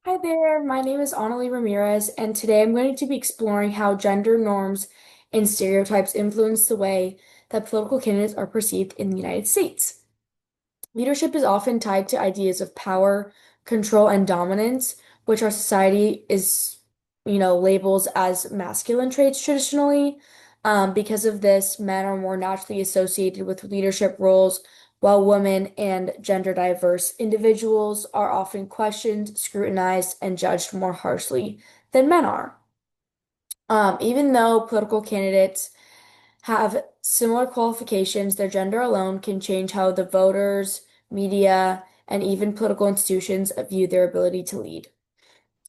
Hi there, my name is Annalie Ramirez, and today I'm going to be exploring how gender norms and stereotypes influence the way that political candidates are perceived in the United States. Leadership is often tied to ideas of power, control, and dominance, which our society labels as masculine traits traditionally. Because of this, men are more naturally associated with leadership roles, while women and gender diverse individuals are often questioned, scrutinized, and judged more harshly than men are. Even though political candidates have similar qualifications, their gender alone can change how the voters, media, and even political institutions view their ability to lead.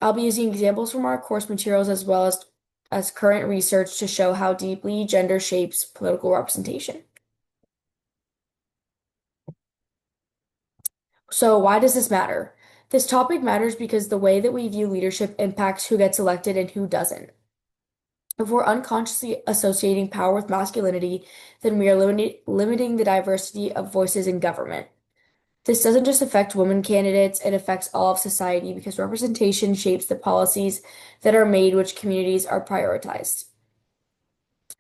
I'll be using examples from our course materials as current research to show how deeply gender shapes political representation. So, why does this matter? This topic matters because the way that we view leadership impacts who gets elected and who doesn't. If we're unconsciously associating power with masculinity, then we are limiting the diversity of voices in government. This doesn't just affect women candidates, it affects all of society because representation shapes the policies that are made, which communities are prioritized.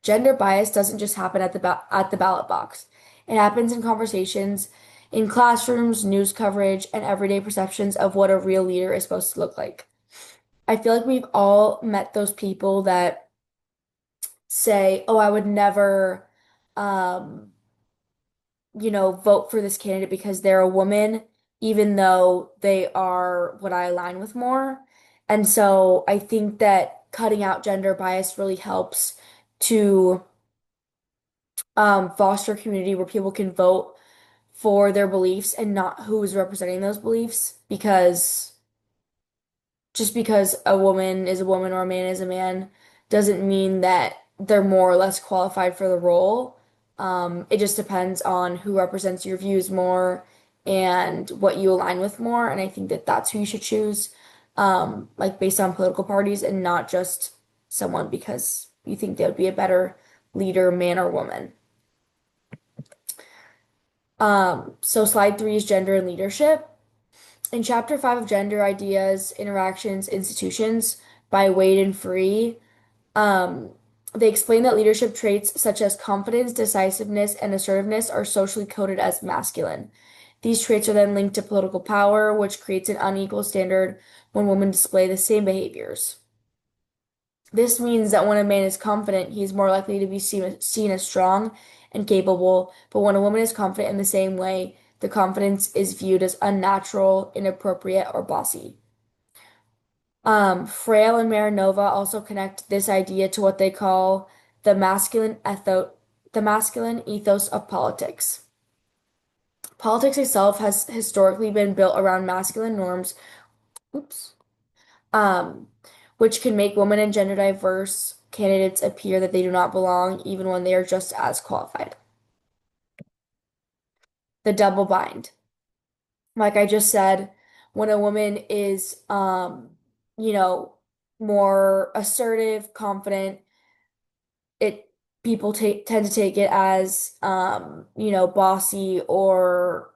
Gender bias doesn't just happen at the ballot box. It happens in conversations, in classrooms, news coverage, and everyday perceptions of what a real leader is supposed to look like. I feel like we've all met those people that say, "Oh, I would never um vote for this candidate because they're a woman, even though they are what I align with more." And so I think that cutting out gender bias really helps to foster a community where people can vote for their beliefs and not who is representing those beliefs. Because just because a woman is a woman or a man is a man doesn't mean that they're more or less qualified for the role. It just depends on who represents your views more and what you align with more. And I think that that's who you should choose, like based on political parties and not just someone because you think they would be a better leader, man or woman. So slide three is gender and leadership. In chapter five of Gender Ideas, Interactions, Institutions by Wade and Free, um, they explain that leadership traits such as confidence, decisiveness, and assertiveness are socially coded as masculine. These traits are then linked to political power, which creates an unequal standard when women display the same behaviors. This means that when a man is confident, he is more likely to be seen as strong and capable, but when a woman is confident in the same way, the confidence is viewed as unnatural, inappropriate, or bossy. Frail and Marinova also connect this idea to what they call the the masculine ethos of politics. Politics itself has historically been built around masculine norms, oops, um, which can make women and gender diverse candidates appear that they do not belong, even when they are just as qualified. The double bind. Like I just said, when a woman is, you know, more assertive, confident, it people take tend to take it as, bossy or,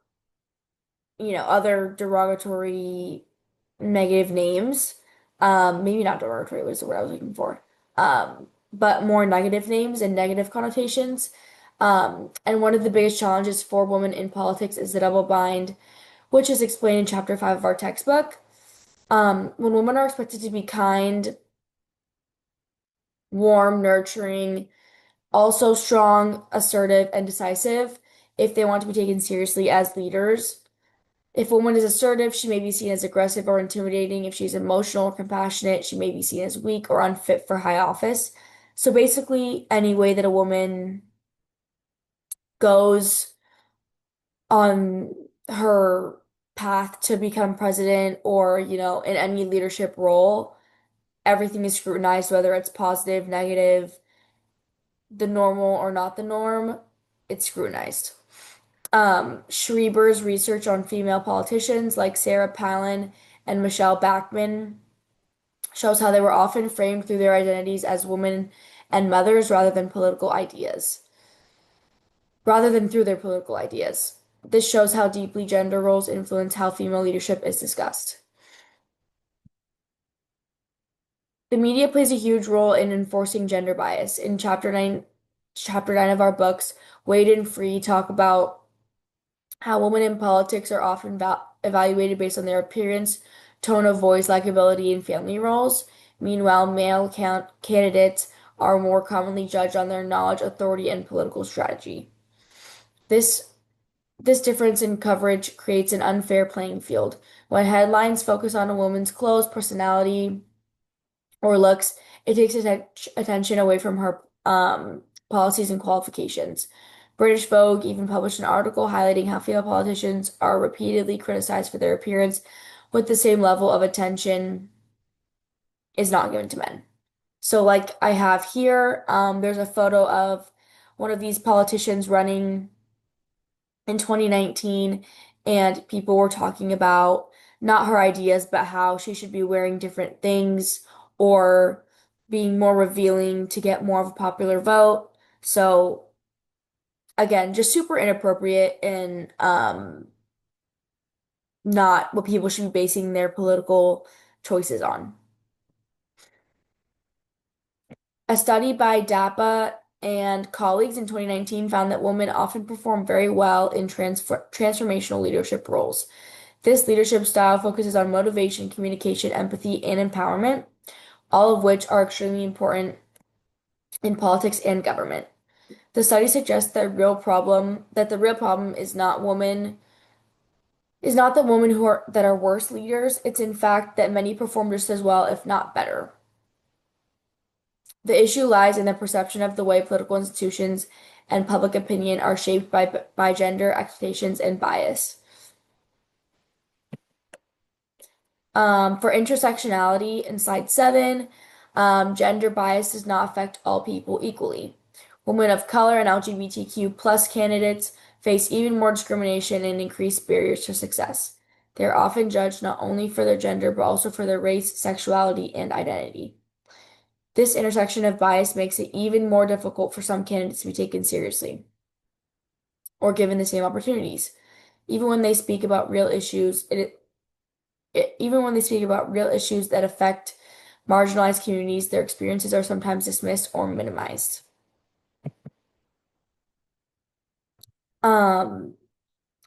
other derogatory negative names. Maybe not derogatory was the word I was looking for. But more negative names and negative connotations. And one of the biggest challenges for women in politics is the double bind, which is explained in chapter five of our textbook. When women are expected to be kind, warm, nurturing, also strong, assertive, and decisive, if they want to be taken seriously as leaders. If a woman is assertive, she may be seen as aggressive or intimidating. If she's emotional or compassionate, she may be seen as weak or unfit for high office. So basically, any way that a woman goes on her path to become president or, in any leadership role, everything is scrutinized, whether it's positive, negative, the normal or not the norm, it's scrutinized. Schreiber's research on female politicians like Sarah Palin and Michelle Bachmann shows how they were often framed through their identities as women and mothers rather than through their political ideas. This shows how deeply gender roles influence how female leadership is discussed. The media plays a huge role in enforcing gender bias. In chapter 9 of our books, Wade and Free talk about how women in politics are often evaluated based on their appearance, tone of voice, likability, and family roles. Meanwhile, male candidates are more commonly judged on their knowledge, authority, and political strategy. This this difference in coverage creates an unfair playing field. When headlines focus on a woman's clothes, personality, or looks, it takes attention away from her policies and qualifications. British Vogue even published an article highlighting how female politicians are repeatedly criticized for their appearance, with the same level of attention is not given to men. So, like I have here, there's a photo of one of these politicians running in 2019, and people were talking about not her ideas, but how she should be wearing different things or being more revealing to get more of a popular vote. So again, just super inappropriate and not what people should be basing their political choices on. A study by DAPA and colleagues in 2019 found that women often perform very well in transformational leadership roles. This leadership style focuses on motivation, communication, empathy, and empowerment, all of which are extremely important in politics and government. The study suggests that the real problem is not that women that are worse leaders, it's in fact that many perform just as well, if not better. The issue lies in the perception of the way political institutions and public opinion are shaped by gender expectations and bias. For intersectionality in slide 7, gender bias does not affect all people equally. Women of color and LGBTQ plus candidates face even more discrimination and increased barriers to success. They are often judged not only for their gender, but also for their race, sexuality, and identity. This intersection of bias makes it even more difficult for some candidates to be taken seriously or given the same opportunities. Even when they speak about real issues, even when they speak about real issues that affect marginalized communities, their experiences are sometimes dismissed or minimized. Um,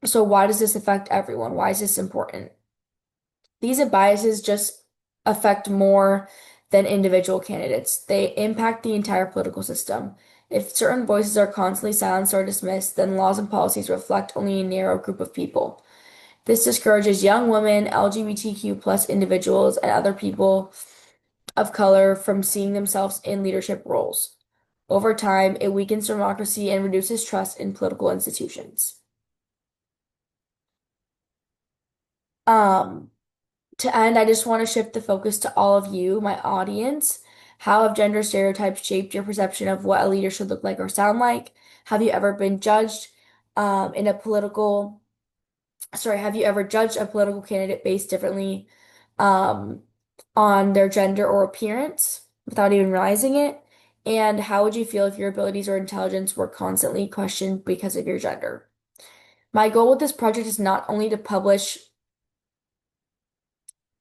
so why does this affect everyone? Why is this important? These biases just affect more than individual candidates. They impact the entire political system. If certain voices are constantly silenced or dismissed, then laws and policies reflect only a narrow group of people. This discourages young women, LGBTQ plus individuals, and other people of color from seeing themselves in leadership roles. Over time, it weakens democracy and reduces trust in political institutions. Um, to end, I just want to shift the focus to all of you, my audience. How have gender stereotypes shaped your perception of what a leader should look like or sound like? Have you ever been judged in a political, sorry, have you ever judged a political candidate based differently um, on their gender or appearance without even realizing it? And how would you feel if your abilities or intelligence were constantly questioned because of your gender? My goal with this project is not only to publish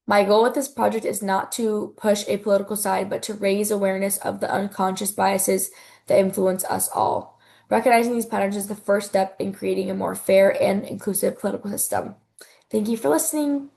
My goal with this project is not to push a political side, but to raise awareness of the unconscious biases that influence us all. Recognizing these patterns is the first step in creating a more fair and inclusive political system. Thank you for listening.